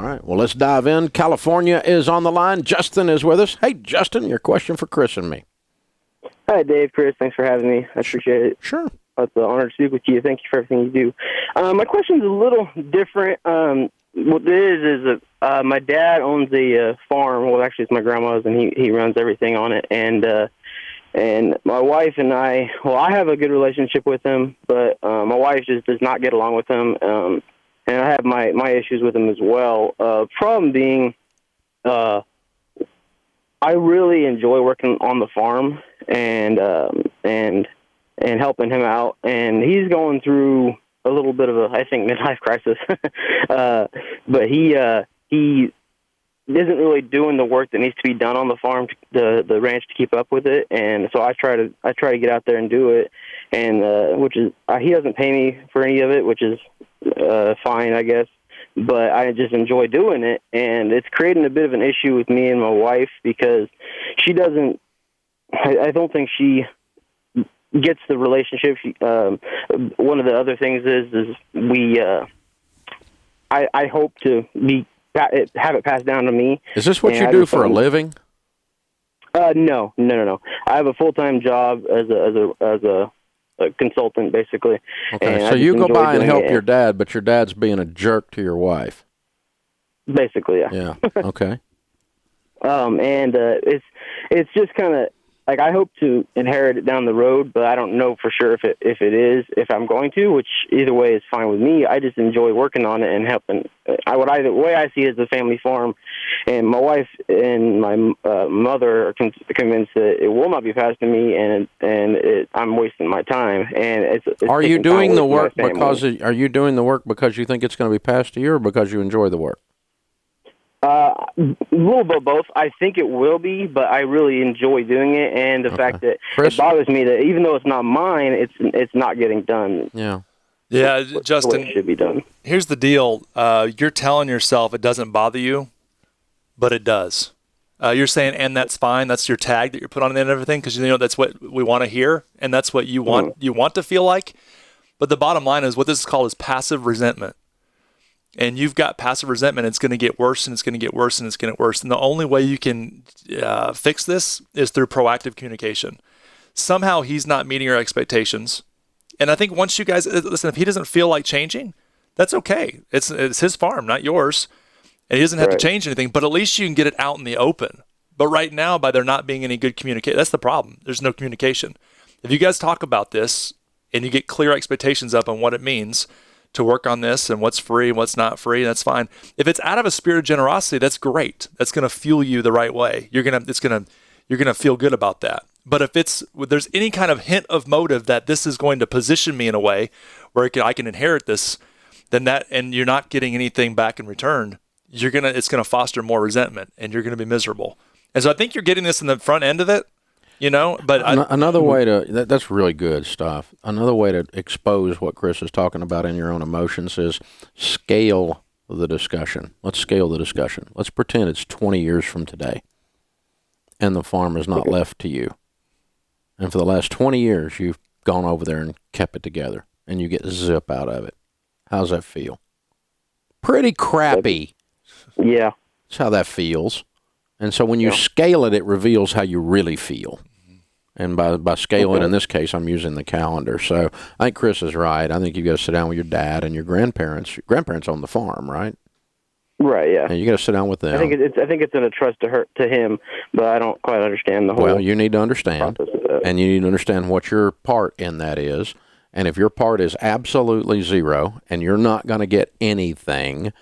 All right. Well, let's dive in. California is on the line. Justin is with us. Hey, Justin, your question for Chris and me. Hi, Dave, Chris. Thanks for having me. I appreciate it. Sure. It's an honor to speak with you. Thank you for everything you do. My question's a little different. What it is my dad owns a farm. Well, actually, it's my grandma's, and he runs everything on it. And my wife and I have a good relationship with him, but my wife just does not get along with him. And I have my issues with him as well. Problem being, I really enjoy working on the farm and helping him out. And he's going through a little bit of a, I think, midlife crisis. But he isn't really doing the work that needs to be done on the farm, the ranch, to keep up with it. And so I try to get out there and do it. And which is he doesn't pay me for any of it, which is fine, I guess. But I just enjoy doing it, and it's creating a bit of an issue with me and my wife because she doesn't. I don't think she gets the relationship. One of the other things is we. I hope to have it passed down to me. Is this what you do for a living? No. I have a full-time job as a consultant, basically. Okay, so you go by and help your dad, but your dad's being a jerk to your wife. Basically, yeah. Yeah. Okay. And it's just kind of like I hope to inherit it down the road, but I don't know for sure if I'm going to. Which either way is fine with me. I just enjoy working on it and helping. The way I see it is a family farm, and my wife and my mother are convinced that it will not be passed to me, and I'm wasting my time. And it's are you doing the work because you think it's going to be passed to you, or because you enjoy the work? A little bit of both. I think it will be, but I really enjoy doing it, and the fact that Chris, it bothers me that even though it's not mine, it's not getting done. Yeah, The Justin, way it should be done. Here's the deal. You're telling yourself it doesn't bother you, but it does. You're saying, and that's fine. That's your tag that you're put on it and everything, because that's what we want to hear, and that's what you want. You want to feel like. But the bottom line is what this is called is passive resentment. And you've got passive resentment. It's going to get worse, and it's going to get worse, and it's going to get worse. And the only way you can fix this is through proactive communication. Somehow he's not meeting your expectations. And I think once you guys, listen, if he doesn't feel like changing, that's okay. It's his farm, not yours. And he doesn't have to change anything, but at least you can get it out in the open. But right now, by there not being any good communication, that's the problem. There's no communication. If you guys talk about this and you get clear expectations up on what it means to work on this and what's free and what's not free, that's fine. If it's out of a spirit of generosity, that's great. That's going to fuel you the right way. You're going to feel good about that. But if there's any kind of hint of motive that this is going to position me in a way where I can inherit this, then and you're not getting anything back in return, it's going to foster more resentment, and you're going to be miserable. And so I think you're getting this in the front end of it. But another way that's really good stuff. Another way to expose what Chris is talking about in your own emotions is scale the discussion. Let's scale the discussion. Let's pretend it's 20 years from today, and the farm is not left to you. And for the last 20 years, you've gone over there and kept it together, and you get zip out of it. How's that feel? Pretty crappy. Yeah. That's how that feels. And so when you scale it, it reveals how you really feel. And by scaling, in this case, I'm using the calendar. So I think Chris is right. I think you got to sit down with your dad and your grandparents. Your grandparents own the farm, right? Right. Yeah. And you got to sit down with them. I think it's in a trust to him, but I don't quite understand the whole. Well, you need to understand, and you need to understand what your part in that is. And if your part is absolutely zero, and you're not going to get anything,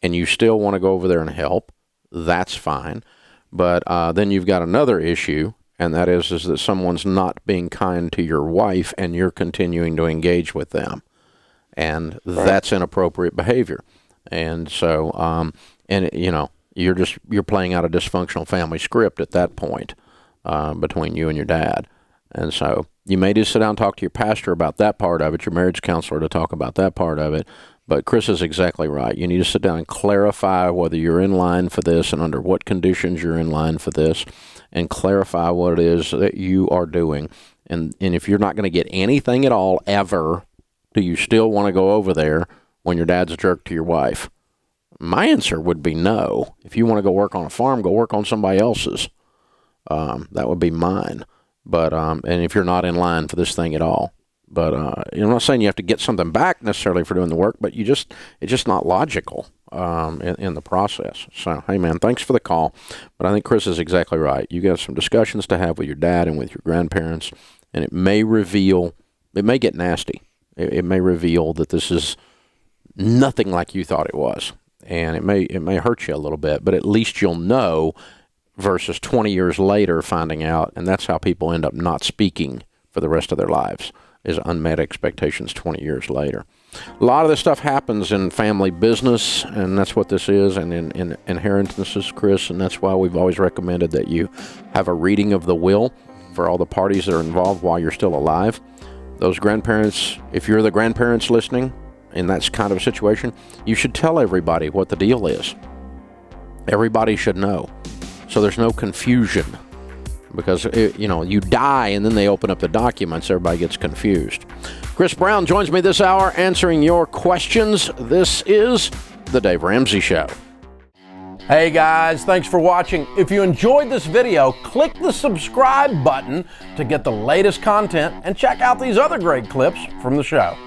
and you still want to go over there and help, that's fine. But then you've got another issue. And that is that someone's not being kind to your wife, and you're continuing to engage with them, and that's inappropriate behavior. And so, you're playing out a dysfunctional family script at that point between you and your dad. And so you may just sit down and talk to your pastor about that part of it, your marriage counselor to talk about that part of it. But Chris is exactly right. You need to sit down and clarify whether you're in line for this and under what conditions you're in line for this, and clarify what it is that you are doing. And if you're not going to get anything at all ever, do you still want to go over there when your dad's a jerk to your wife? My answer would be no. If you want to go work on a farm, go work on somebody else's. That would be mine. But and if you're not in line for this thing at all. But I'm not saying you have to get something back necessarily for doing the work, but it's just not logical in the process. So, hey, man, thanks for the call. But I think Chris is exactly right. You got some discussions to have with your dad and with your grandparents, and it may get nasty. It may reveal that this is nothing like you thought it was. And it may hurt you a little bit, but at least you'll know versus 20 years later finding out. And that's how people end up not speaking for the rest of their lives, is unmet expectations 20 years later. A lot of this stuff happens in family business, and that's what this is, and in inheritances, Chris, and that's why we've always recommended that you have a reading of the will for all the parties that are involved while you're still alive. Those grandparents, if you're the grandparents listening, in that kind of a situation, you should tell everybody what the deal is. Everybody should know, so there's no confusion. Because you die and then they open up the documents, everybody gets confused. Chris Brown joins me this hour answering your questions. This is the Dave Ramsey Show. Hey guys, thanks for watching. If you enjoyed this video, click the subscribe button to get the latest content and check out these other great clips from the show.